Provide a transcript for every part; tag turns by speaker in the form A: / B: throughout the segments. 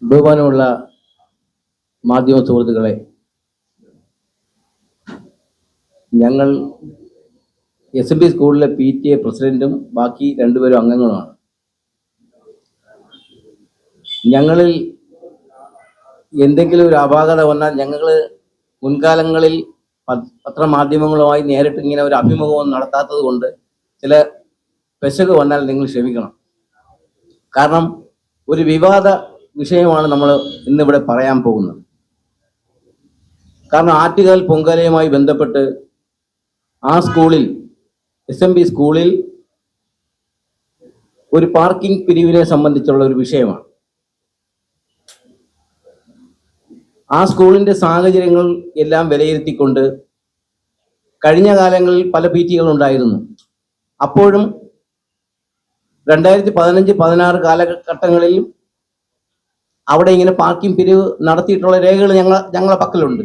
A: ബഹുമാനമുള്ള മാധ്യമ സുഹൃത്തുക്കളെ, ഞങ്ങൾ SMB സ്കൂളിലെ PTA പ്രസിഡന്റും ബാക്കി രണ്ടുപേരും അംഗങ്ങളുമാണ്. ഞങ്ങളിൽ എന്തെങ്കിലും ഒരു അപാകത വന്നാൽ ഞങ്ങൾ മുൻകാലങ്ങളിൽ പത്രമാധ്യമങ്ങളുമായി നേരിട്ട് ഇങ്ങനെ ഒരു അഭിമുഖം നടത്താത്തത് കൊണ്ട് ചില പെശക് വന്നാൽ നിങ്ങൾ ക്ഷമിക്കണം. കാരണം ഒരു വിവാദ വിഷയമാണ് നമ്മൾ ഇന്നിവിടെ പറയാൻ പോകുന്നത്. കാരണം ആറ്റുകാൽ പൊങ്കാലയുമായി ബന്ധപ്പെട്ട് ആ സ്കൂളിൽ SMB സ്കൂളിൽ ഒരു പാർക്കിംഗ് പിരിവിനെ സംബന്ധിച്ചുള്ള ഒരു വിഷയമാണ്. ആ സ്കൂളിന്റെ സാഹചര്യങ്ങൾ എല്ലാം വിലയിരുത്തിക്കൊണ്ട് കഴിഞ്ഞ കാലങ്ങളിൽ പല PTകൾ ഉണ്ടായിരുന്നു. അപ്പോഴും 2015-16 കാലഘട്ടങ്ങളിൽ അവിടെ ഇങ്ങനെ പാർക്കിംഗ് പിരിവ് നടത്തിയിട്ടുള്ള രേഖകൾ ഞങ്ങളുടെ പക്കലുണ്ട്.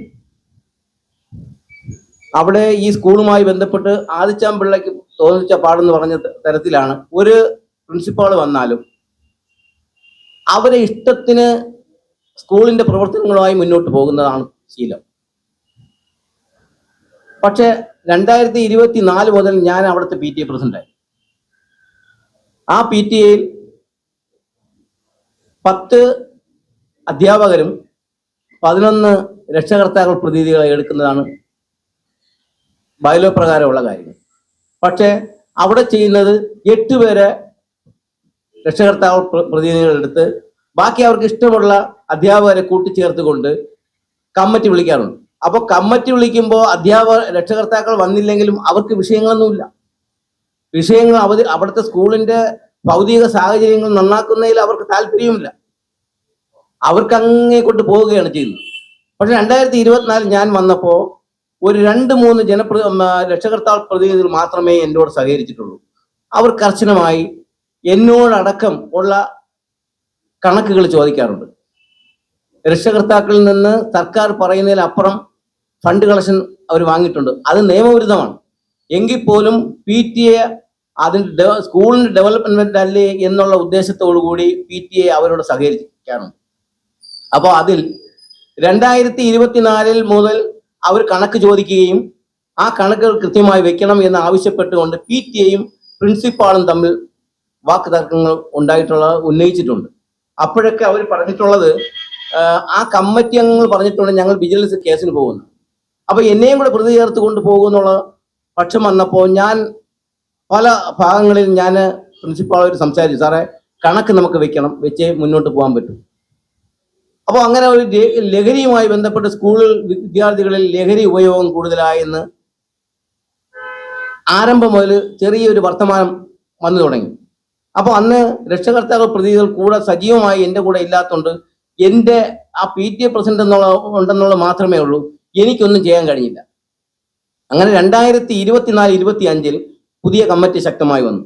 A: അവിടെ ഈ സ്കൂളുമായി ബന്ധപ്പെട്ട് ആദിച്ചാമ്പിള്ളയ്ക്ക് തോന്നിച്ച പാടെന്ന് പറഞ്ഞ തരത്തിലാണ് ഒരു പ്രിൻസിപ്പാൾ വന്നാലും അവരെ ഇഷ്ടത്തിന് സ്കൂളിന്റെ പ്രവർത്തനങ്ങളുമായി മുന്നോട്ട് പോകുന്നതാണ് ശീലം. പക്ഷെ 2024 മുതൽ ഞാൻ അവിടുത്തെ PTA പ്രസിഡന്റായി. ആ PTAയിൽ 10 അധ്യാപകരും 11 രക്ഷകർത്താക്കൾ പ്രതിനിധികളെ എടുക്കുന്നതാണ് ബൈലോ പ്രകാരമുള്ള കാര്യം. പക്ഷെ അവിടെ ചെയ്യുന്നത് 8 പേരെ രക്ഷകർത്താക്കൾ പ്രതിനിധികളെടുത്ത് ബാക്കി അവർക്ക് ഇഷ്ടമുള്ള അധ്യാപകരെ കൂട്ടിച്ചേർത്തുകൊണ്ട് കമ്മിറ്റി വിളിക്കാറുണ്ട്. അപ്പോൾ കമ്മിറ്റി വിളിക്കുമ്പോൾ രക്ഷകർത്താക്കൾ വന്നില്ലെങ്കിലും അവർക്ക് വിഷയങ്ങളൊന്നുമില്ല. വിഷയങ്ങൾ അവിടുത്തെ സ്കൂളിന്റെ ഭൗതിക സാഹചര്യങ്ങൾ നന്നാക്കുന്നതിൽ അവർക്ക് താല്പര്യമില്ല. അവർക്ക് അങ്ങേ കൊണ്ട് പോവുകയാണ് ചെയ്യുന്നത്. പക്ഷെ 2024 ഞാൻ വന്നപ്പോൾ ഒരു 2-3 രക്ഷകർത്താക്കൾ പ്രതിനിധികൾ മാത്രമേ എന്നോട് സഹകരിച്ചിട്ടുള്ളൂ. അവർ കർശനമായി എന്നോടടക്കം ഉള്ള കണക്കുകൾ ചോദിക്കാറുണ്ട്. രക്ഷകർത്താക്കളിൽ നിന്ന് സർക്കാർ പറയുന്നതിലപ്പുറം ഫണ്ട് കളക്ഷൻ അവർ വാങ്ങിയിട്ടുണ്ട്. അത് നിയമവിരുദ്ധമാണ്. എങ്കിൽ പോലും PTA അതിൻ്റെ സ്കൂളിന്റെ ഡെവലപ്മെന്റ് അല്ലേ എന്നുള്ള ഉദ്ദേശത്തോടു കൂടി PTA അവരോട് സഹകരിക്കാറുണ്ട്. അപ്പോൾ അതിൽ 2024 മുതൽ അവർ കണക്ക് ചോദിക്കുകയും ആ കണക്കുകൾ കൃത്യമായി വെക്കണം എന്ന് ആവശ്യപ്പെട്ടുകൊണ്ട് PTAയും പ്രിൻസിപ്പാളും തമ്മിൽ വാക്ക് തർക്കങ്ങൾ ഉന്നയിച്ചിട്ടുണ്ട്. അപ്പോഴൊക്കെ അവർ പറഞ്ഞിട്ടുള്ളത്, ആ കമ്മിറ്റി അംഗങ്ങൾ പറഞ്ഞിട്ടുണ്ട് ഞങ്ങൾ വിജിലൻസ് കേസിന് പോകുന്നു. അപ്പൊ എന്നെയും കൂടെ പ്രതി ചേർത്ത് കൊണ്ട് പോകുന്നുള്ള പക്ഷം വന്നപ്പോൾ ഞാൻ പല ഭാഗങ്ങളിൽ ഞാൻ പ്രിൻസിപ്പാളോട് സംസാരിച്ചു, സാറേ കണക്ക് നമുക്ക് വെക്കണം, വെച്ചേ മുന്നോട്ട് പോകാൻ പറ്റും. അപ്പോൾ അങ്ങനെ ഒരു ലഹരിയുമായി ബന്ധപ്പെട്ട് സ്കൂളിൽ വിദ്യാർത്ഥികളിൽ ലഹരി ഉപയോഗം കൂടുതലായെന്ന് ആരംഭം മുതൽ ചെറിയൊരു വർത്തമാനം വന്നു തുടങ്ങി. അപ്പോൾ അന്ന് രക്ഷകർത്താക്കൾ പ്രതിനിധികൾ കൂടെ സജീവമായി എൻ്റെ കൂടെ ഇല്ലാത്തതുകൊണ്ട് എൻ്റെ ആ PTA പ്രസിഡന്റ് ഉണ്ടെന്നുള്ളത് മാത്രമേ ഉള്ളൂ. എനിക്കൊന്നും ചെയ്യാൻ കഴിഞ്ഞില്ല. അങ്ങനെ 2024-25 പുതിയ കമ്മിറ്റി ശക്തമായി വന്നു.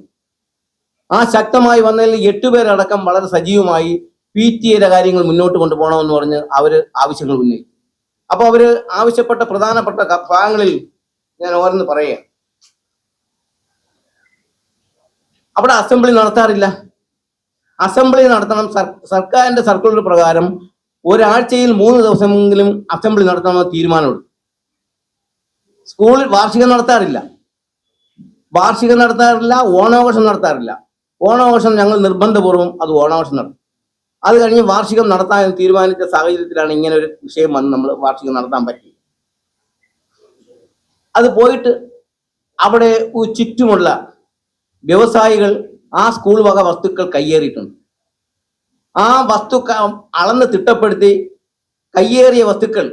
A: ആ ശക്തമായി വന്നതിൽ 8 പേരടക്കം വളരെ സജീവമായി PTAയുടെ കാര്യങ്ങൾ മുന്നോട്ട് കൊണ്ടുപോകണമെന്ന് പറഞ്ഞ് അവർ ആവശ്യങ്ങൾ ഉന്നയിച്ചു. അപ്പോൾ അവർ ആവശ്യപ്പെട്ട പ്രധാനപ്പെട്ട ഭാഗങ്ങളിൽ ഞാൻ ഓരോന്ന് പറയുക. അവിടെ അസംബ്ലി നടത്താറില്ല. അസംബ്ലി നടത്തണം. സർക്കാരിന്റെ സർക്കുലർ പ്രകാരം ഒരാഴ്ചയിൽ 3 ദിവസമെങ്കിലും അസംബ്ലി നടത്തണമെന്ന് തീരുമാനമുണ്ട്. സ്കൂളിൽ വാർഷികം നടത്താറില്ല. ഓണാഘോഷം നടത്താറില്ല. ഓണാഘോഷം ഞങ്ങൾ നിർബന്ധപൂർവ്വം അത് ഓണാഘോഷം നടത്തും. അത് കഴിഞ്ഞ് വാർഷികം നടത്താൻ തീരുമാനിച്ച സാഹചര്യത്തിലാണ് ഇങ്ങനെ ഒരു വിഷയം വന്ന് നമ്മൾ വാർഷികം നടത്താൻ പറ്റി. അത് പോയിട്ട് അവിടെ ചുറ്റുമുള്ള വ്യവസായികൾ ആ സ്കൂൾ വക വസ്തുക്കൾ കയ്യേറിയിട്ടുണ്ട്. ആ അളന്ന് തിട്ടപ്പെടുത്തി കയ്യേറിയ വസ്തുക്കൾ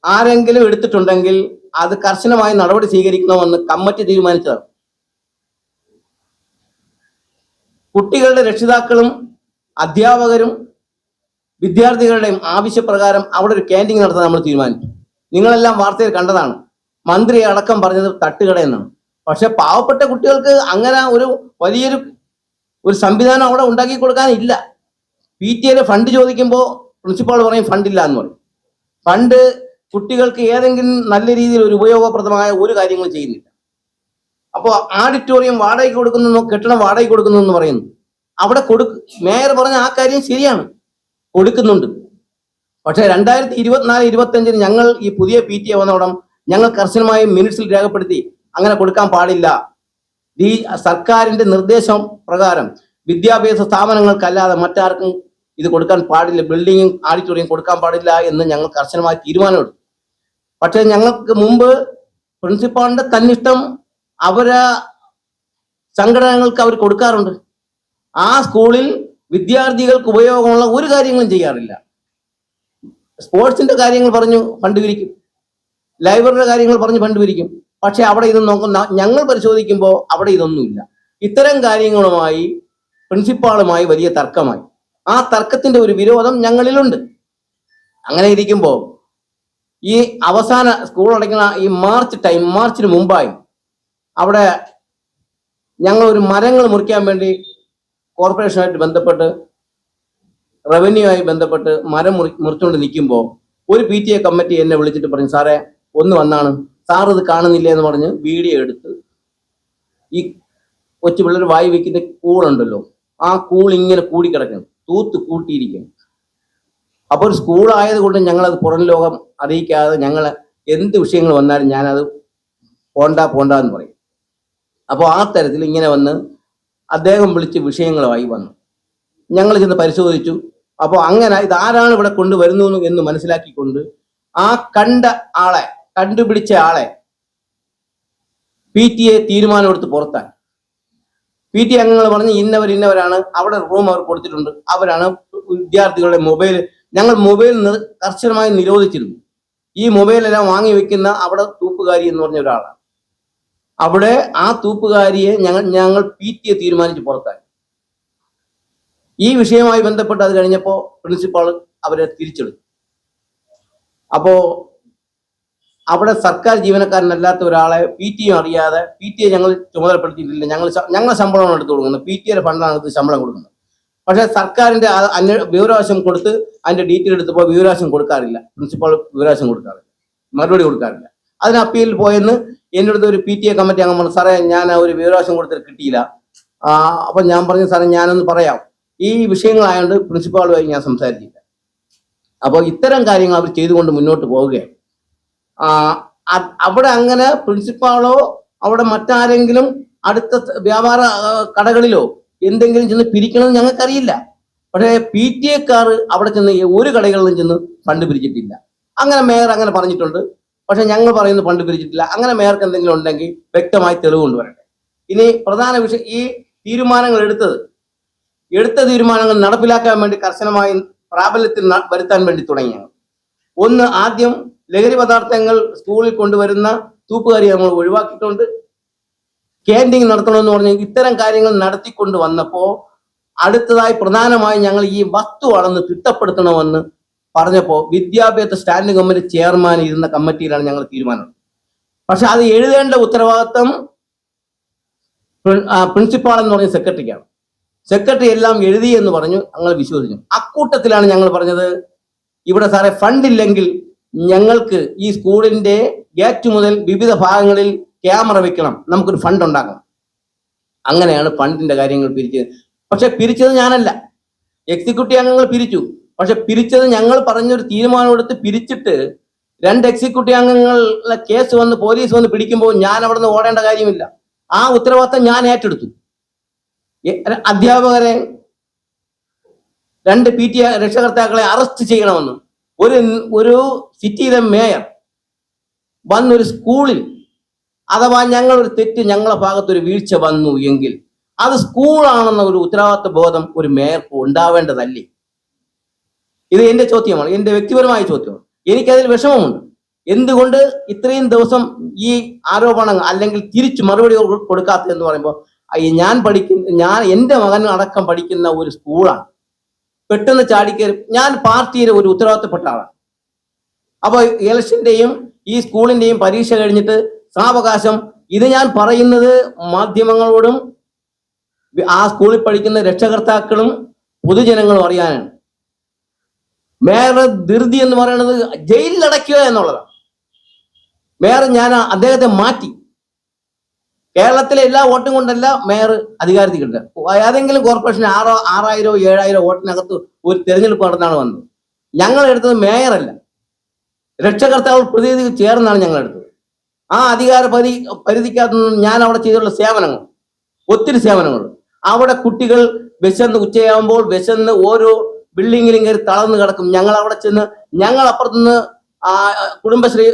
A: ആരെങ്കിലും എടുത്തിട്ടുണ്ടെങ്കിൽ അത് കർശനമായി നടപടി സ്വീകരിക്കണമെന്ന് കമ്മിറ്റി തീരുമാനിച്ചതാണ്. കുട്ടികളുടെ രക്ഷിതാക്കളും അധ്യാപകരും വിദ്യാർത്ഥികളുടെയും ആവശ്യപ്രകാരം അവിടെ ഒരു ക്യാൻറ്റീൻ നടത്താൻ നമ്മൾ തീരുമാനിച്ചു. നിങ്ങളെല്ലാം വാർത്തയിൽ കണ്ടതാണ്. മന്ത്രി അടക്കം പറഞ്ഞത് തട്ടുകട എന്നാണ്. പക്ഷെ പാവപ്പെട്ട കുട്ടികൾക്ക് അങ്ങനെ വലിയൊരു സംവിധാനം അവിടെ ഉണ്ടാക്കി കൊടുക്കാനില്ല. PTAയുടെ ഫണ്ട് ചോദിക്കുമ്പോൾ പ്രിൻസിപ്പാൾ പറയും ഫണ്ടില്ല എന്ന് പറയും. ഫണ്ട് കുട്ടികൾക്ക് ഏതെങ്കിലും നല്ല രീതിയിൽ ഒരു ഉപയോഗപ്രദമായ ഒരു കാര്യങ്ങളും ചെയ്യുന്നില്ല. അപ്പോൾ ഓഡിറ്റോറിയം വാടകയ്ക്ക് കൊടുക്കുന്നു, കെട്ടിടം വാടകയ്ക്ക് കൊടുക്കുന്നു എന്ന് പറയുന്നു. അവിടെ മേയർ പറഞ്ഞ ആ കാര്യം ശരിയാണ്. കൊടുക്കുന്നുണ്ട്. പക്ഷേ 2024-25 ഞങ്ങൾ ഈ പുതിയ PTA വന്നോടം ഞങ്ങൾ കർശനമായും മിനിറ്റ്സിൽ രേഖപ്പെടുത്തി അങ്ങനെ കൊടുക്കാൻ പാടില്ല. ഈ സർക്കാരിന്റെ നിർദ്ദേശം പ്രകാരം വിദ്യാഭ്യാസ സ്ഥാപനങ്ങൾക്കല്ലാതെ മറ്റാർക്കും ഇത് കൊടുക്കാൻ പാടില്ല, ബിൽഡിങ്ങും ഓഡിറ്റോറിയം കൊടുക്കാൻ പാടില്ല എന്ന് ഞങ്ങൾ കർശനമായി തീരുമാനമെടുത്തു. പക്ഷേ ഞങ്ങൾക്ക് മുമ്പ് പ്രിൻസിപ്പാളിന്റെ തന്നിഷ്ടം അവരെ സംഘടനകൾക്ക് അവർ കൊടുക്കാറുണ്ട്. ആ സ്കൂളിൽ വിദ്യാർത്ഥികൾക്ക് ഉപയോഗമുള്ള ഒരു കാര്യങ്ങളും ചെയ്യാറില്ല. സ്പോർട്സിന്റെ കാര്യങ്ങൾ പറഞ്ഞു ഫണ്ട് പിരിക്കും, ലൈബ്രറിയുടെ കാര്യങ്ങൾ പറഞ്ഞ് ഫണ്ട് പിരിക്കും. പക്ഷെ അവിടെ ഇത് നോക്കുന്ന ഞങ്ങൾ പരിശോധിക്കുമ്പോൾ അവിടെ ഇതൊന്നുമില്ല. ഇത്തരം കാര്യങ്ങളുമായി പ്രിൻസിപ്പാളുമായി വലിയ തർക്കമായി. ആ തർക്കത്തിന്റെ ഒരു വിരോധം ഞങ്ങളിലുണ്ട്. അങ്ങനെ ഇരിക്കുമ്പോൾ ഈ അവസാന സ്കൂൾ അടയ്ക്കുന്ന ഈ മാർച്ചിന് മുമ്പായി അവിടെ ഞങ്ങൾ ഒരു മരങ്ങൾ മുറിക്കാൻ വേണ്ടി കോർപ്പറേഷനുമായിട്ട് ബന്ധപ്പെട്ട് റവന്യൂ ആയി ബന്ധപ്പെട്ട് മരം മുറിച്ചുകൊണ്ട് നിൽക്കുമ്പോൾ ഒരു PTA കമ്മിറ്റി എന്നെ വിളിച്ചിട്ട് പറഞ്ഞു, സാറേ ഒന്ന് വന്നാണ്, സാർ ഇത് കാണുന്നില്ല എന്ന് പറഞ്ഞ് വീഡിയോ എടുത്ത് ഈ കൊച്ചു പിള്ളേർ വായി വെക്കുന്ന കൂളുണ്ടല്ലോ, ആ കൂൾ ഇങ്ങനെ കൂടിക്കിടക്കണം, തൂത്ത് കൂട്ടിയിരിക്കണം. അപ്പോൾ ഒരു സ്കൂൾ ആയതുകൊണ്ട് ഞങ്ങളത് പുറം ലോകം അറിയിക്കാതെ ഞങ്ങൾ എന്ത് വിഷയങ്ങൾ വന്നാലും ഞാനത് പോണ്ട എന്ന് പറയും. അപ്പോൾ ആ തരത്തിൽ ഇങ്ങനെ വന്ന് അദ്ദേഹം വിളിച്ച് വിഷയങ്ങളുമായി വന്നു. ഞങ്ങൾ ചെന്ന് പരിശോധിച്ചു. അപ്പോൾ അങ്ങനെ ഇതാരാണ് ഇവിടെ കൊണ്ടുവരുന്നു എന്ന് മനസ്സിലാക്കിക്കൊണ്ട് ആ കണ്ടുപിടിച്ച ആളെ PTA തീരുമാനമെടുത്ത് പുറത്താക്കി. PTA അംഗങ്ങൾ പറഞ്ഞ് ഇന്നവരാണ്, അവിടെ റൂം അവർ കൊടുത്തിട്ടുണ്ട്, അവരാണ് വിദ്യാർത്ഥികളുടെ മൊബൈൽ, ഞങ്ങൾ മൊബൈൽ കർശനമായി നിരോധിച്ചിരുന്നു. ഈ മൊബൈലെല്ലാം വാങ്ങി വെക്കുന്ന അവിടെ തൂപ്പുകാരി എന്ന് പറഞ്ഞ ഒരാളാണ്. അവിടെ ആ തൂപ്പുകാരിയെ ഞങ്ങൾ PTA തീരുമാനിച്ച് പുറത്താക്കി. ഈ വിഷയവുമായി ബന്ധപ്പെട്ട് അത് കഴിഞ്ഞപ്പോൾ പ്രിൻസിപ്പാൾ അവരെ തിരിച്ചെടുത്തു. അപ്പോ അവിടെ സർക്കാർ ജീവനക്കാരനല്ലാത്ത ഒരാളെ PTA അറിയാതെ, PTA ഞങ്ങൾ ചുമതലപ്പെടുത്തിയിട്ടില്ല, ഞങ്ങൾ ശമ്പളമാണ് എടുത്തു കൊടുക്കുന്നത്, PTA ഫണ്ടാണ് എടുത്ത് ശമ്പളം കൊടുക്കുന്നത്. പക്ഷേ സർക്കാരിന്റെ വിവരാവകാശം കൊടുത്ത് അതിന്റെ ഡീറ്റെയിൽ എടുത്തപ്പോൾ വിവരാവകാശം കൊടുക്കാറില്ല, പ്രിൻസിപ്പാൾ വിവരാവകാശം കൊടുക്കാറില്ല, മറുപടി കൊടുക്കാറില്ല. അതിന് അപ്പീലിൽ പോയെന്ന് എൻ്റെ അടുത്ത് ഒരു PTA കമ്മിറ്റി അംഗം പറഞ്ഞു, സാറേ ഞാൻ ഒരു വിവരാവകാശം കൊടുത്തിട്ട് കിട്ടിയില്ല. അപ്പൊ ഞാൻ പറഞ്ഞു, സാറേ ഞാനൊന്ന് പറയാം, ഈ വിഷയങ്ങളായതുകൊണ്ട് പ്രിൻസിപ്പാളുമായി ഞാൻ സംസാരിച്ചില്ല. അപ്പോൾ ഇത്തരം കാര്യങ്ങൾ അവർ ചെയ്തുകൊണ്ട് മുന്നോട്ട് പോവുകയാണ്. അവിടെ അങ്ങനെ പ്രിൻസിപ്പാളോ അവിടെ മറ്റാരെങ്കിലും അടുത്ത വ്യാപാര കടകളിലോ എന്തെങ്കിലും ചെന്ന് പിരിക്കണമെന്ന് ഞങ്ങൾക്കറിയില്ല. പക്ഷേ PTA-ക്കാർ അവിടെ ചെന്ന് ഒരു കടകളിലും ചെന്ന് ഫണ്ട് പിരിച്ചിട്ടില്ല. അങ്ങനെ മേയർ അങ്ങനെ പറഞ്ഞിട്ടുണ്ട്, പക്ഷെ ഞങ്ങൾ പറയുന്നത് ഫണ്ട് പിരിച്ചിട്ടില്ല. അങ്ങനെ മേയർക്ക് എന്തെങ്കിലും ഉണ്ടെങ്കിൽ വ്യക്തമായി തെളിവ് കൊണ്ടുവരട്ടെ. ഇനി പ്രധാന വിഷയം, ഈ തീരുമാനങ്ങൾ എടുത്ത തീരുമാനങ്ങൾ നടപ്പിലാക്കാൻ വേണ്ടി കർശനമായി പ്രാബല്യത്തിൽ വരുത്താൻ വേണ്ടി തുടങ്ങി. ഒന്ന്, ആദ്യം ലഹരി പദാർത്ഥങ്ങൾ സ്കൂളിൽ കൊണ്ടുവരുന്ന തൂപ്പുകാരി നമ്മൾ ഒഴിവാക്കിയിട്ടുണ്ട്. ക്യാൻറ്റീൻ നടത്തണമെന്ന് പറഞ്ഞ് ഇത്തരം കാര്യങ്ങൾ നടത്തിക്കൊണ്ട് വന്നപ്പോൾ അടുത്തതായി പ്രധാനമായി ഞങ്ങൾ ഈ വസ്തു അളന്ന് തിട്ടപ്പെടുത്തണമെന്ന് പറഞ്ഞപ്പോൾ വിദ്യാഭ്യാസ സ്റ്റാൻഡിംഗ് കമ്മിറ്റി ചെയർമാൻ ഇരുന്ന കമ്മിറ്റിയിലാണ് ഞങ്ങൾ തീരുമാനം. പക്ഷെ അത് എഴുതേണ്ട ഉത്തരവാദിത്വം പ്രിൻസിപ്പാൾ എന്ന് പറഞ്ഞ സെക്രട്ടറിക്കാണ്. സെക്രട്ടറി എല്ലാം എഴുതി എന്ന് പറഞ്ഞു, ഞങ്ങൾ വിശ്വസിച്ചു. അക്കൂട്ടത്തിലാണ് ഞങ്ങൾ പറഞ്ഞത്, ഇവിടെ സാറേ ഫണ്ടില്ലെങ്കിൽ ഞങ്ങൾക്ക് ഈ സ്കൂളിന്റെ ഗേറ്റ് മുതൽ വിവിധ ഭാഗങ്ങളിൽ ക്യാമറ വെക്കണം, നമുക്കൊരു ഫണ്ട് ഉണ്ടാക്കണം. അങ്ങനെയാണ് ഫണ്ടിന്റെ കാര്യങ്ങൾ പിരിച്ചത്. പക്ഷെ പിരിച്ചത് ഞാനല്ല, എക്സിക്യൂട്ടീവ് അംഗങ്ങൾ പിരിച്ചു. പക്ഷെ പിരിച്ചത് ഞങ്ങൾ പറഞ്ഞൊരു തീരുമാനമെടുത്ത് പിരിച്ചിട്ട് 2 എക്സിക്യൂട്ടീവ് അംഗങ്ങളുടെ കേസ് വന്ന് പോലീസ് വന്ന് പിടിക്കുമ്പോൾ ഞാൻ അവിടെ നിന്ന് ഓടേണ്ട കാര്യമില്ല. ആ ഉത്തരവാദിത്തം ഞാൻ ഏറ്റെടുത്തു. അധ്യാപകരെ 2 PTA രക്ഷകർത്താക്കളെ അറസ്റ്റ് ചെയ്യണമെന്ന് ഒരു സിറ്റിയിലെ മേയർ വന്നൊരു സ്കൂളിൽ, അഥവാ ഞങ്ങളൊരു തെറ്റ്, ഞങ്ങളെ ഭാഗത്തൊരു വീഴ്ച വന്നു എങ്കിൽ അത് സ്കൂളാണെന്ന ഒരു ഉത്തരവാദിത്വ ബോധം ഒരു മേയർക്ക് ഉണ്ടാവേണ്ടതല്ലേ? ഇത് എന്റെ ചോദ്യമാണ്, എന്റെ വ്യക്തിപരമായ ചോദ്യമാണ്. എനിക്കതിൽ വിഷമമുണ്ട്. എന്തുകൊണ്ട് ഇത്രയും ദിവസം ഈ ആരോപണങ്ങൾ അല്ലെങ്കിൽ തിരിച്ചു മറുപടി കൊടുക്കാത്തതെന്ന് പറയുമ്പോൾ, എന്റെ മകൻ അടക്കം പഠിക്കുന്ന ഒരു സ്കൂളാണ്. പെട്ടെന്ന് ചാടിക്കയറി, ഞാൻ പാർട്ടിയുടെ ഒരു ഉത്തരവാദിത്തപ്പെട്ട ആളാണ്. അപ്പോൾ ഇലക്ഷന്റെയും ഈ സ്കൂളിന്റെയും പരീക്ഷ കഴിഞ്ഞിട്ട് സാവകാശം ഇത് ഞാൻ പറയുന്നത് മാധ്യമങ്ങളോടും ആ സ്കൂളിൽ പഠിക്കുന്ന രക്ഷകർത്താക്കളും പൊതുജനങ്ങളും അറിയാനാണ്. മേയറുടെ ധൃതി എന്ന് പറയുന്നത് ജയിലിൽ അടയ്ക്കുക എന്നുള്ളതാണ്. മേയർ ഞാൻ അദ്ദേഹത്തെ മാറ്റി. കേരളത്തിലെ എല്ലാ വോട്ടും കൊണ്ടല്ല മേയർ അധികാരത്തിൽ കിട്ടുക. ഏതെങ്കിലും കോർപ്പറേഷൻ 6,000 7,000 വോട്ടിനകത്ത് ഒരു തെരഞ്ഞെടുപ്പ് നടന്നാണ് വന്നത്. ഞങ്ങൾ എടുത്തത് മേയറല്ല, രക്ഷകർത്താവ് പ്രതിനിധി ചേർന്നാണ് ഞങ്ങൾ എടുത്തത്. ആ അധികാര പരിധിക്കകത്ത് ഞാൻ അവിടെ ചെയ്തിട്ടുള്ള സേവനങ്ങൾ, ഒത്തിരി സേവനങ്ങൾ. അവിടെ കുട്ടികൾ ഉച്ചയാകുമ്പോൾ വിശന്ന് ഓരോ ബിൽഡിങ്ങിലും കയറി തളർന്നു കിടക്കും. ഞങ്ങൾ അവിടെ ചെന്ന്, ഞങ്ങൾ അപ്പുറത്തുനിന്ന് കുടുംബശ്രീ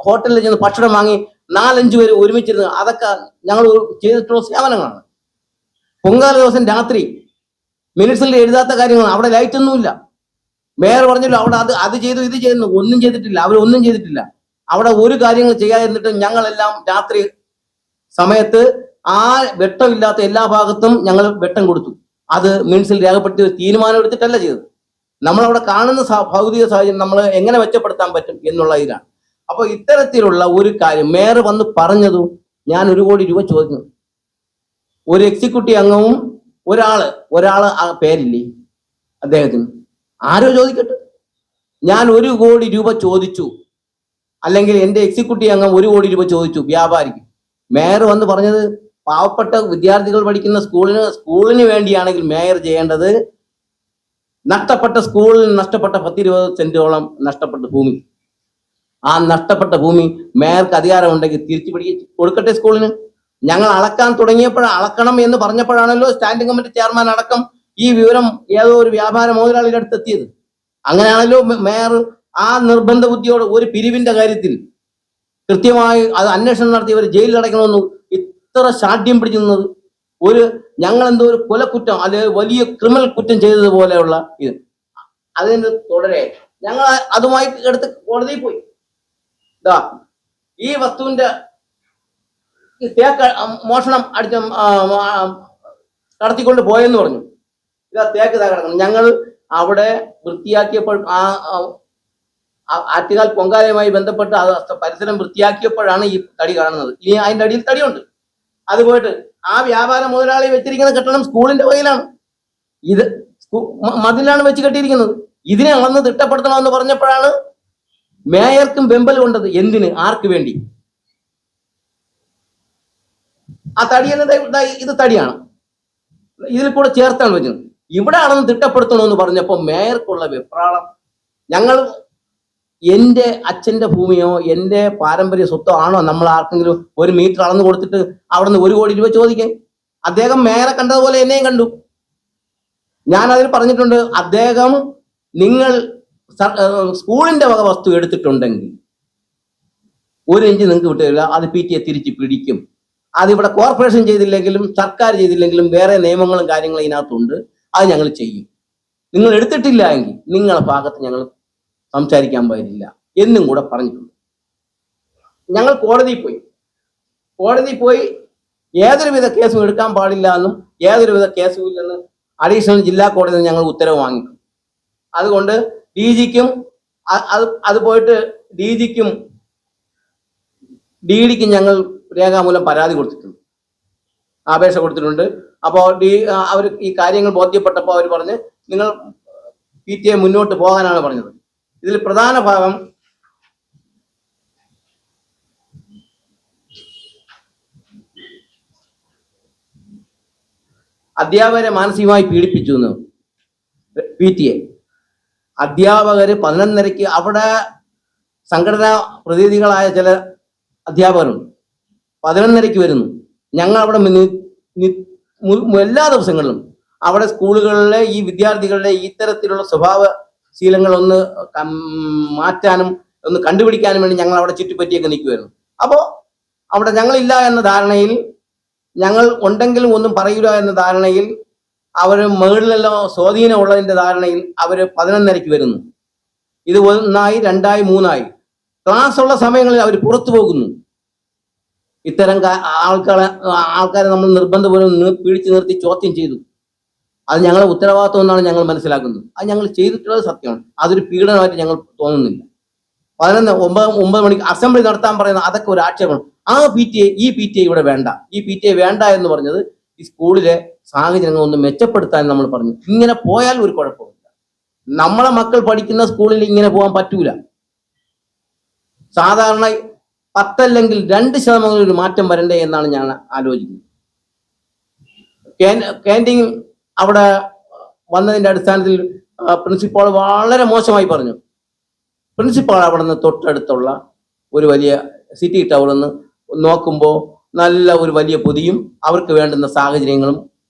A: ഹോട്ടലിൽ ചെന്ന് ഭക്ഷണം വാങ്ങി 4-5 പേര് ഒരുമിച്ചിരുന്ന്, അതൊക്കെ ഞങ്ങൾ ചെയ്തിട്ടുള്ള സേവനങ്ങളാണ്. പൊങ്കാല ദിവസം രാത്രി മിനിറ്റ്സിൽ എഴുതാത്ത കാര്യങ്ങളാണ്. അവിടെ ലൈറ്റൊന്നുമില്ല. മേയർ പറഞ്ഞല്ലോ അവിടെ അത് ചെയ്തു ഇത് ചെയ്യുന്നു, ഒന്നും ചെയ്തിട്ടില്ല. അവരൊന്നും ചെയ്തിട്ടില്ല. അവിടെ ഒരു കാര്യങ്ങൾ ചെയ്യാതിരുന്നിട്ട് ഞങ്ങളെല്ലാം രാത്രി സമയത്ത് ആ വെട്ടമില്ലാത്ത എല്ലാ ഭാഗത്തും ഞങ്ങൾ വെട്ടം കൊടുത്തു. അത് മിനിറ്റ്സിൽ രേഖപ്പെടുത്തി തീരുമാനം എടുത്തിട്ടല്ല ചെയ്തത്. നമ്മളവിടെ കാണുന്ന ഭൗതിക സാഹചര്യം നമ്മൾ എങ്ങനെ മെച്ചപ്പെടുത്താൻ പറ്റും എന്നുള്ള ഇതിലാണ്. അപ്പൊ ഇത്തരത്തിലുള്ള ഒരു കാര്യം മേയർ വന്ന് പറഞ്ഞതും ഞാൻ 1 കോടി രൂപ ചോദിക്കുന്നു. ഒരു എക്സിക്യൂട്ടീവ് അംഗവും ഒരാള് ആ പേരില്ലേ അദ്ദേഹത്തിന്, ആരോ ചോദിക്കട്ടെ. ഞാൻ 1 കോടി രൂപ ചോദിച്ചു, അല്ലെങ്കിൽ എൻ്റെ എക്സിക്യൂട്ടീവ് അംഗം 1 കോടി രൂപ ചോദിച്ചു വ്യാപാരിക്ക്. മേയർ വന്ന് പറഞ്ഞത് പാവപ്പെട്ട വിദ്യാർത്ഥികൾ പഠിക്കുന്ന സ്കൂളിന് വേണ്ടിയാണെങ്കിൽ മേയർ ചെയ്യേണ്ടത് നഷ്ടപ്പെട്ട സ്കൂളിൽ നഷ്ടപ്പെട്ട 10-20 സെന്റോളം നഷ്ടപ്പെട്ട ഭൂമി, ആ നഷ്ടപ്പെട്ട ഭൂമി മേയർക്ക് അധികാരമുണ്ടെങ്കിൽ തിരിച്ചു പിടിച്ച് കൊടുക്കട്ടെ സ്കൂളിന്. ഞങ്ങൾ അളക്കാൻ അളക്കണം എന്ന് പറഞ്ഞപ്പോഴാണല്ലോ സ്റ്റാൻഡിംഗ് കമ്മിറ്റി ചെയർമാൻ അടക്കം ഈ വിവരം ഏതോ ഒരു വ്യാപാര മുതലാളിയുടെ അടുത്ത് എത്തിയത്. അങ്ങനെയാണല്ലോ മേയർ ആ നിർബന്ധ ബുദ്ധിയോട് ഒരു പിരിവിന്റെ കാര്യത്തിൽ കൃത്യമായി അത് അന്വേഷണം നടത്തി ഇവർ ജയിലിൽ അടയ്ക്കണമെന്ന് ഇത്ര ശാഠ്യം പിടിച്ചു നിന്നത്. ഞങ്ങൾ എന്തോ ഒരു കൊലക്കുറ്റം അല്ലെങ്കിൽ വലിയ ക്രിമിനൽ കുറ്റം ചെയ്തതുപോലെയുള്ള ഇത്. അതിന് തുടരെ ഞങ്ങൾ അതുമായി എടുത്ത് കോടതിയിൽ പോയി. ഈ വസ്തുവിന്റെ തേക്ക് മോഷണം കടത്തിക്കൊണ്ട് പോയെന്ന് പറഞ്ഞു. ഇതാ തേക്ക് കിടക്കണം. ഞങ്ങൾ അവിടെ വൃത്തിയാക്കിയപ്പോൾ ആറ്റുകാൽ പൊങ്കാലയുമായി ബന്ധപ്പെട്ട് പരിസരം വൃത്തിയാക്കിയപ്പോഴാണ് ഈ തടി കാണുന്നത്. ഇനി അതിന്റെ അടിയിൽ തടിയുണ്ട്. അത് പോയിട്ട് ആ വ്യാപാര മുതലാളി വെച്ചിരിക്കുന്ന കെട്ടണം സ്കൂളിന്റെ വകയിലാണ്. ഇത് മതിലാണ് വെച്ച് കെട്ടിയിരിക്കുന്നത്. ഇതിനെ അളന്ന് തിട്ടപ്പെടുത്തണമെന്ന് പറഞ്ഞപ്പോഴാണ് മേയർക്കും വെമ്പൽ കൊണ്ടത്. എന്തിന്, ആർക്ക് വേണ്ടി? ആ തടി എന്നത് ഇത് തടിയാണ്, ഇതിൽ കൂടെ ചേർത്താണ് വെച്ചത്. ഇവിടെ അളന്ന് തിട്ടപ്പെടുത്തണമെന്ന് പറഞ്ഞപ്പോൾ മേയർക്കുള്ള വെപ്രാളം. ഞങ്ങൾ എൻ്റെ അച്ഛന്റെ ഭൂമിയോ എൻ്റെ പാരമ്പര്യ സ്വത്തോ ആണോ നമ്മൾ ആർക്കെങ്കിലും 1 മീറ്റർ അളന്ന് കൊടുത്തിട്ട് അവിടെ നിന്ന് 1 കോടി രൂപ ചോദിക്കാൻ? അദ്ദേഹം മേയറെ കണ്ടതുപോലെ എന്നെയും കണ്ടു. ഞാൻ അതിൽ പറഞ്ഞിട്ടുണ്ട്, അദ്ദേഹം നിങ്ങൾ സ്കൂളിന്റെ വക വസ്തു എടുത്തിട്ടുണ്ടെങ്കിൽ 1 ഇഞ്ച് നിങ്ങൾക്ക് വിട്ടുതരില്ല, അത് PTA തിരിച്ച് പിടിക്കും. അതിവിടെ കോർപ്പറേഷൻ ചെയ്തില്ലെങ്കിലും സർക്കാർ ചെയ്തില്ലെങ്കിലും വേറെ നിയമങ്ങളും കാര്യങ്ങളും ഇതിനകത്തുണ്ട്, അത് ഞങ്ങൾ ചെയ്യും. നിങ്ങൾ എടുത്തിട്ടില്ല എങ്കിൽ നിങ്ങളുടെ ഭാഗത്ത് ഞങ്ങൾ സംസാരിക്കാൻ പാടില്ല എന്നും കൂടെ പറഞ്ഞിട്ടുണ്ട്. ഞങ്ങൾ കോടതിയിൽ പോയി ഏതൊരുവിധ കേസും എടുക്കാൻ പാടില്ല എന്നും ഏതൊരുവിധ കേസും ഇല്ലെന്നും അഡീഷണൽ ജില്ലാ കോടതിയിൽ ഞങ്ങൾ ഉത്തരവ് വാങ്ങിയിട്ടുണ്ട്. അതുകൊണ്ട് DGക്കും അത് പോയിട്ട് DGക്കും DDക്കും ഞങ്ങൾ രേഖാമൂലം പരാതി കൊടുത്തിട്ടുണ്ട്, അപേക്ഷ കൊടുത്തിട്ടുണ്ട്. അപ്പോൾ അവർ ഈ കാര്യങ്ങൾ ബോധ്യപ്പെട്ടപ്പോൾ അവർ പറഞ്ഞ് നിങ്ങൾ PTA മുന്നോട്ട് പോകാനാണ് പറഞ്ഞത്. ഇതിൽ പ്രധാന ഭാഗം അധ്യാപകരെ മാനസികമായി പീഡിപ്പിച്ചു എന്ന് PTA. അധ്യാപകര് 11:30 അവിടെ സംഘടനാ പ്രതിനിധികളായ ചില അധ്യാപകരുണ്ട്. 11:30 വരുന്നു. ഞങ്ങൾ അവിടെ എല്ലാ ദിവസങ്ങളിലും അവിടെ സ്കൂളുകളിലെ ഈ വിദ്യാർത്ഥികളുടെ ഇത്തരത്തിലുള്ള സ്വഭാവശീലങ്ങൾ ഒന്ന് മാറ്റാനും ഒന്ന് കണ്ടുപിടിക്കാനും വേണ്ടി ഞങ്ങൾ അവിടെ ചുറ്റിപ്പറ്റിയൊക്കെ നിൽക്കുമായിരുന്നു. അപ്പോൾ അവിടെ ഞങ്ങളില്ല എന്ന ധാരണയിൽ, ഞങ്ങൾ ഉണ്ടെങ്കിലും ഒന്നും പറയില്ല എന്ന ധാരണയിൽ, അവർ മുകളിലെല്ലാം സ്വാധീനമുള്ളതിന്റെ ധാരണയിൽ അവർ 11:30 വരുന്നു. ഇത് 1 2 3 ക്ലാസ് ഉള്ള സമയങ്ങളിൽ അവർ പുറത്തു പോകുന്നു. ഇത്തരം ആൾക്കാരെ നമ്മൾ നിർബന്ധപൂർവ്വം പിടിച്ചു നിർത്തി ചോദ്യം ചെയ്തു. അത് ഞങ്ങളുടെ ഉത്തരവാദിത്വം എന്നാണ് ഞങ്ങൾ മനസ്സിലാക്കുന്നത്. അത് ഞങ്ങൾ ചെയ്തിട്ടുള്ളത് സത്യമാണ്. അതൊരു പീഡനമായിട്ട് ഞങ്ങൾ തോന്നുന്നില്ല. 9 മണിക്ക് അസംബ്ലി നടത്താൻ പറയുന്ന അതൊക്കെ ഒരു ആക്ഷേപമാണ്. ഈ PTA ഇവിടെ വേണ്ട, ഈ PTA വേണ്ട എന്ന് പറഞ്ഞത് ഈ സ്കൂളിലെ സാഹചര്യങ്ങൾ ഒന്ന് മെച്ചപ്പെടുത്താൻ നമ്മൾ പറഞ്ഞു. ഇങ്ങനെ പോയാൽ ഒരു കുഴപ്പമില്ല. നമ്മളെ മക്കൾ പഠിക്കുന്ന സ്കൂളിൽ ഇങ്ങനെ പോകാൻ പറ്റൂല. സാധാരണ 10 അല്ലെങ്കിൽ 2% ഒരു മാറ്റം വരണ്ടേ എന്നാണ് ഞാൻ ആലോചിക്കുന്നത്. ക്യാൻറ്റീൻ അവിടെ വന്നതിന്റെ അടിസ്ഥാനത്തിൽ പ്രിൻസിപ്പാൾ വളരെ മോശമായി പറഞ്ഞു. പ്രിൻസിപ്പാൾ അവിടെ നിന്ന് തൊട്ടടുത്തുള്ള ഒരു വലിയ സിറ്റി ടവറിൽ നിന്ന് നോക്കുമ്പോൾ നല്ല ഒരു വലിയ പൊതിയും അവർക്ക് വേണ്ടുന്ന സാഹചര്യങ്ങളും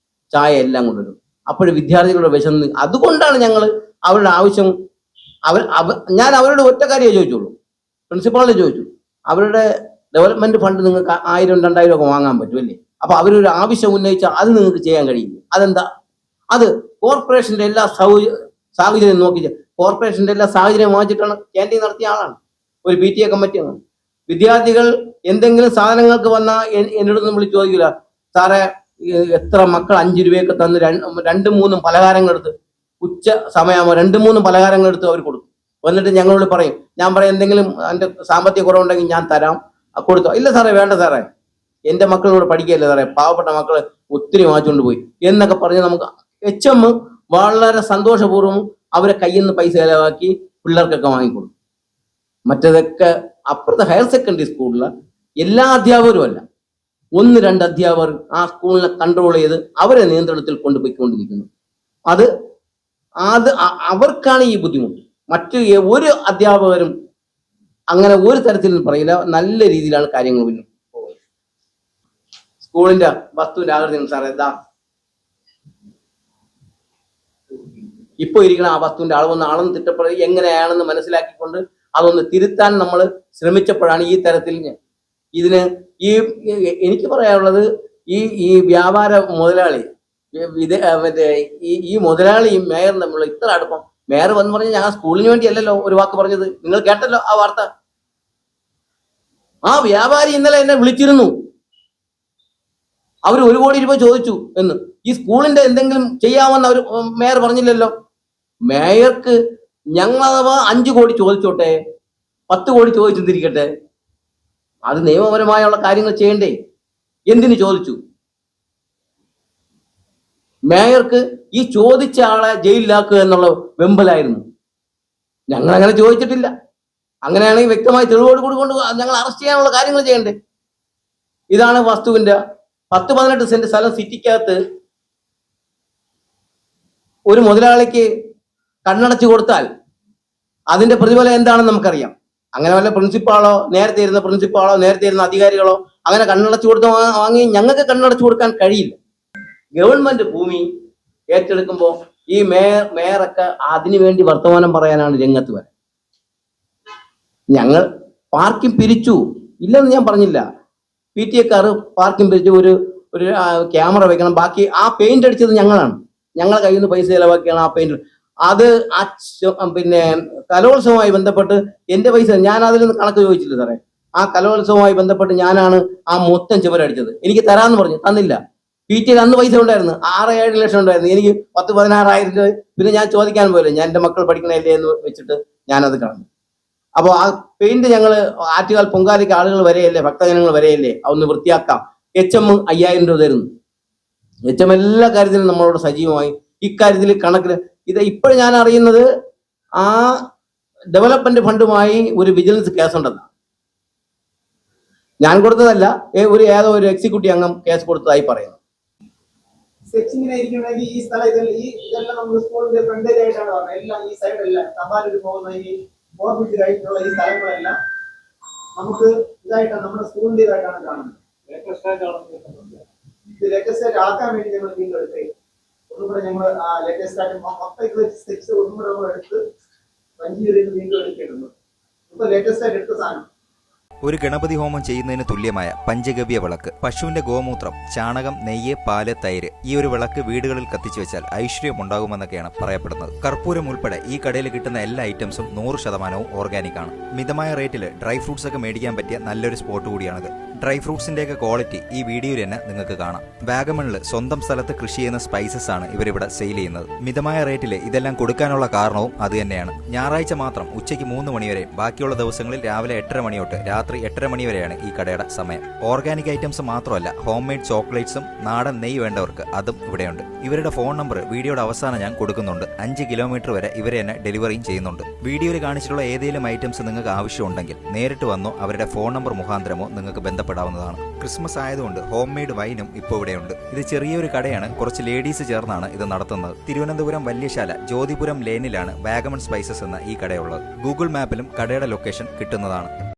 A: ചായ എല്ലാം കൊണ്ടുവരും. അപ്പോഴും വിദ്യാർത്ഥികളുടെ വിശന്ന്, അതുകൊണ്ടാണ് ഞങ്ങൾ അവരുടെ ആവശ്യം ഞാൻ അവരോട് ഒറ്റ കാര്യമേ ചോദിച്ചുള്ളൂ, പ്രിൻസിപ്പാളിനെ ചോദിച്ചു, അവരുടെ ഡെവലപ്മെന്റ് ഫണ്ട് നിങ്ങൾക്ക് 1000-2000 ഒക്കെ വാങ്ങാൻ പറ്റുമല്ലേ? അപ്പൊ അവരൊരു ആവശ്യം ഉന്നയിച്ചാൽ അത് നിങ്ങൾക്ക് ചെയ്യാൻ കഴിയില്ല. അതെന്താ? അത് കോർപ്പറേഷന്റെ എല്ലാ സാഹചര്യം നോക്കി, കോർപ്പറേഷന്റെ എല്ലാ സാഹചര്യം വാങ്ങിച്ചിട്ടാണ് ക്യാൻറ്റീൻ നടത്തിയ ആളാണ്, ഒരു PTA കമ്മിറ്റിയാണ്. വിദ്യാർത്ഥികൾ എന്തെങ്കിലും സാധനങ്ങൾക്ക് വന്നാൽ എന്നോടൊന്നും വിളിച്ച് ചോദിക്കില്ല, സാറേ എത്ര മക്കൾ 5 രൂപയൊക്കെ തന്ന് 2-3 പലഹാരങ്ങൾ എടുത്ത്, ഉച്ച സമയമാകുമ്പോൾ 2-3 പലഹാരങ്ങൾ എടുത്ത് അവർ കൊടുക്കും. വന്നിട്ട് ഞങ്ങളോട് പറയും, ഞാൻ പറയും എന്തെങ്കിലും എൻ്റെ സാമ്പത്തിക കുറവുണ്ടെങ്കിൽ ഞാൻ തരാം, കൊടുത്തോ. ഇല്ല സാറേ, വേണ്ട സാറേ, എൻ്റെ മക്കളോട് പഠിക്കുകയല്ലേ സാറേ, പാവപ്പെട്ട മക്കൾ ഒത്തിരി വാങ്ങിച്ചുകൊണ്ട് പോയി എന്നൊക്കെ പറഞ്ഞ് നമുക്ക് HM വളരെ സന്തോഷപൂർവ്വം അവരെ കയ്യിൽ നിന്ന് പൈസ ചിലവാക്കി പിള്ളേർക്കൊക്കെ വാങ്ങിക്കൊടുക്കും. മറ്റേതൊക്കെ അപ്പുറത്തെ ഹയർ സെക്കൻഡറി സ്കൂളിലെ എല്ലാ അധ്യാപകരും അല്ല, 1-2 അധ്യാപകർ ആ സ്കൂളിനെ കൺട്രോൾ ചെയ്ത് അവരെ നിയന്ത്രണത്തിൽ കൊണ്ടുപോയിക്കൊണ്ടിരിക്കുന്നു. അത് അവർക്കാണ് ഈ ബുദ്ധിമുട്ട്. മറ്റ് ഒരു അധ്യാപകരും അങ്ങനെ ഒരു തരത്തിൽ പറയില്ല. നല്ല രീതിയിലാണ് കാര്യങ്ങൾ മുന്നോട്ട് പോകുന്നത്. സ്കൂളിന്റെ വസ്തുവിന്റെ ആകൃതി സാറേ, എന്താ ഇപ്പൊ ഇരിക്കുന്ന ആ വസ്തുവിന്റെ അളന്ന് തിട്ടപ്പെടുക എങ്ങനെയാണെന്ന് മനസ്സിലാക്കിക്കൊണ്ട് അതൊന്ന് തിരുത്താൻ നമ്മൾ ശ്രമിച്ചപ്പോഴാണ് ഈ തരത്തിൽ ഇതിന് എനിക്ക് പറയാനുള്ളത്, ഈ വ്യാപാര മുതലാളി ഈ മുതലാളിയും മേയറും തമ്മിലുള്ള ഇത്ര അടുപ്പം. മേയർ വന്ന് പറഞ്ഞ് ഞാൻ സ്കൂളിന് വേണ്ടിയല്ലല്ലോ ഒരു വാക്ക് പറഞ്ഞത്, നിങ്ങൾ കേട്ടല്ലോ ആ വാർത്ത. ആ വ്യാപാരി ഇന്നലെ എന്നെ വിളിച്ചിരുന്നു, അവർ 1 കോടി രൂപ ചോദിച്ചു എന്ന്. ഈ സ്കൂളിന്റെ എന്തെങ്കിലും ചെയ്യാമെന്ന് അവർ മേയർ പറഞ്ഞില്ലല്ലോ. മേയർക്ക് ഞങ്ങളഥവാ 5 കോടി ചോദിച്ചോട്ടെ, 10 കോടി ചോദിച്ചിരിക്കട്ടെ, അത് നിയമപരമായുള്ള കാര്യങ്ങൾ ചെയ്യണ്ടേ? എന്തിനു ചോദിച്ചു? മേയർക്ക് ഈ ചോദിച്ച ആളെ ജയിലിലാക്കുക എന്നുള്ള വെമ്പലായിരുന്നു. ഞങ്ങൾ അങ്ങനെ ചോദിച്ചിട്ടില്ല. അങ്ങനെയാണെങ്കിൽ വ്യക്തമായി തെളിവോട് കൂടി കൊണ്ട് ഞങ്ങൾ അറസ്റ്റ് ചെയ്യാനുള്ള കാര്യങ്ങൾ ചെയ്യണ്ടേ? ഇതാണ് വസ്തുവിന്റെ 10-18 സെന്റ് സ്ഥലം സിറ്റിക്കകത്ത് ഒരു മുതലാളിക്ക് കണ്ണടച്ചു കൊടുത്താൽ അതിന്റെ പ്രതിഫലം എന്താണെന്ന് നമുക്കറിയാം. അങ്ങനെ വല്ല പ്രിൻസിപ്പാളോ നേരത്തെ ഇരുന്ന അധികാരികളോ അങ്ങനെ കണ്ണടച്ചു കൊടുത്ത് വാങ്ങി ഞങ്ങൾക്ക് കണ്ണടച്ചു കൊടുക്കാൻ കഴിയില്ല. ഗവൺമെന്റ് ഭൂമി ഏറ്റെടുക്കുമ്പോൾ ഈ മേയറൊക്കെ അതിനുവേണ്ടി വർത്തമാനം പറയാനാണ് രംഗത്ത് വരെ. ഞങ്ങൾ പാർക്കിംഗ് പിരിച്ചു ഇല്ലെന്ന് ഞാൻ പറഞ്ഞില്ല. PTA പാർക്കിംഗ് പിരിച്ചു, ഒരു ക്യാമറ വെക്കണം, ബാക്കി ആ പെയിന്റ് അടിച്ചത് ഞങ്ങളാണ്. ഞങ്ങളെ കയ്യിൽ നിന്ന് പൈസ ചിലവാക്കിയാണ് ആ പെയിന്റ്. അത് പിന്നെ കലോത്സവവുമായി ബന്ധപ്പെട്ട് എൻ്റെ പൈസ ഞാൻ അതിൽ നിന്ന് കണക്ക് ചോദിച്ചില്ല സാറേ. ആ കലോത്സവവുമായി ബന്ധപ്പെട്ട് ഞാനാണ് ആ മൊത്തം ചുമരടിച്ചത്. എനിക്ക് തരാമെന്ന് പറഞ്ഞു, തന്നില്ല. PTA അന്ന് പൈസ ഉണ്ടായിരുന്നു, 6-7 ലക്ഷം ഉണ്ടായിരുന്നു. എനിക്ക് 10-16 രൂപ പിന്നെ ഞാൻ ചോദിക്കാൻ പോയില്ല, ഞാൻ എൻ്റെ മക്കൾ പഠിക്കണല്ലേ എന്ന് വെച്ചിട്ട് ഞാനത് കളഞ്ഞു. അപ്പോൾ ആ പെയിന്റ് ഞങ്ങൾ ആറ്റുകാൽ പൊങ്കാലയ്ക്ക് ആളുകൾ വരെയല്ലേ, ഭക്തജനങ്ങൾ വരെയല്ലേ, അതൊന്ന് വൃത്തിയാക്കാം. HM 5000 രൂപ തരുന്നു. HM എല്ലാ കാര്യത്തിലും നമ്മളോട് സജീവമായി. ഇക്കാര്യത്തിൽ കണക്കിൽ ഇപ്പോഴും ഞാൻ അറിയുന്നത് ആ ഡെവലപ്മെന്റ് ഫണ്ടുമായി ഒരു വിജിലൻസ് കേസുണ്ടെന്നാണ്. ഞാൻ കൊടുത്തതല്ല, ഏതോ ഒരു എക്സിക്യൂട്ടീവ് അംഗം കേസ് കൊടുത്തതായി പറയുന്നു.
B: ഈ സ്ഥലം ഇതെല്ലാം നമ്മൾ സ്കൂളിന്റെ ഫ്രണ്ടേജ് ആയിട്ടാണ് പറഞ്ഞത്. എല്ലാം ഈ സൈഡെല്ലാം തപാലൊരു പോകുന്ന ഈ ഓർബിറ്റ് ആയിട്ടുള്ള ഈ സ്ഥലങ്ങളെല്ലാം നമുക്ക് ഇതായിട്ടാണ് നമ്മുടെ സ്കൂളിന്റെ ഇതായിട്ടാണ് കാണുന്നത്. ഇത് ലേറ്റസ്റ്റ് ആയിട്ട് ആക്കാൻ വേണ്ടി ഞങ്ങൾ വീണ്ടും എടുത്തേ ഒന്നുകൂടെ ഞങ്ങൾ ലേറ്റസ്റ്റ് ആയിട്ട് മൊത്തം ഇത് സ്കെച്ച് ഒന്നുകൂടെ നമ്മൾ എടുത്ത് വീണ്ടും എടുക്കേണ്ടത്. ഇപ്പൊ ലേറ്റസ്റ്റ് ആയിട്ട് എടുത്ത സാധനം
C: ഒരു ഗണപതി ഹോമം ചെയ്യുന്നതിന് തുല്യമായ പഞ്ചഗവ്യ വിളക്ക്. പശുവിന്റെ ഗോമൂത്രം, ചാണകം, നെയ്യ്, പാല്, തൈര് ഈ ഒരു വിളക്ക് വീടുകളിൽ കത്തിച്ചു വെച്ചാൽ ഐശ്വര്യം ഉണ്ടാകുമെന്നൊക്കെയാണ് പറയപ്പെടുന്നത്. കർപ്പൂരം ഉൾപ്പെടെ ഈ കടയിൽ കിട്ടുന്ന എല്ലാ ഐറ്റംസും 100% ഓർഗാനിക് ആണ്. മിതമായ റേറ്റിൽ ഡ്രൈ ഫ്രൂട്ട്സ് ഒക്കെ മേടിക്കാൻ പറ്റിയ നല്ലൊരു സ്പോട്ട് കൂടിയാണിത്. ഡ്രൈ ഫ്രൂട്ട്സിന്റെയൊക്കെ ക്വാളിറ്റി ഈ വീഡിയോയിൽ തന്നെ നിങ്ങൾക്ക് കാണാം. വാഗമണിൽ സ്വന്തം സ്ഥലത്ത് കൃഷി ചെയ്യുന്ന സ്പൈസസ് ആണ് ഇവരിവിടെ സെയിൽ ചെയ്യുന്നത്. മിതമായ റേറ്റിൽ ഇതെല്ലാം കൊടുക്കാനുള്ള കാരണവും അത് തന്നെയാണ്. ഞായറാഴ്ച മാത്രം ഉച്ചയ്ക്ക് 3 മണി വരെയും ബാക്കിയുള്ള ദിവസങ്ങളിൽ രാവിലെ 8:30 മണി തൊട്ട് രാത്രി 8:30 മണി വരെയാണ് ഈ കടയുടെ സമയം. ഓർഗാനിക് ഐറ്റംസ് മാത്രമല്ല, ഹോം മെയ്ഡ് ചോക്ലേറ്റ്സും നാടൻ നെയ്യ് വേണ്ടവർക്ക് അതും ഇവിടെയുണ്ട്. ഇവരുടെ ഫോൺ നമ്പർ വീഡിയോയുടെ അവസാനം ഞാൻ കൊടുക്കുന്നുണ്ട്. 5 കിലോമീറ്റർ വരെ ഇവരെ തന്നെ ഡെലിവറിയും ചെയ്യുന്നുണ്ട്. വീഡിയോയിൽ കാണിച്ചിട്ടുള്ള ഏതെങ്കിലും ഐറ്റംസ് നിങ്ങൾക്ക് ആവശ്യമുണ്ടെങ്കിൽ നേരിട്ട് വന്നോ അവരുടെ ഫോൺ നമ്പർ മുഖാന്തരമോ നിങ്ങൾക്ക് ബന്ധപ്പെടാവുന്നതാണ്. ക്രിസ്മസ് ആയതുകൊണ്ട് ഹോം മെയ്ഡ് വൈനും ഇപ്പോൾ ഇവിടെയുണ്ട്. ഇത് ചെറിയൊരു കടയാണ്. കുറച്ച് ലേഡീസ് ചേർന്നാണ് ഇത് നടത്തുന്നത്. തിരുവനന്തപുരം വല്യശാല ജ്യോതിപുരം ലേനിലാണ് വാഗമൺ സ്പൈസസ് എന്ന ഈ കടയുള്ളത്. ഗൂഗിൾ മാപ്പിലും കടയുടെ ലൊക്കേഷൻ കിട്ടുന്നതാണ്.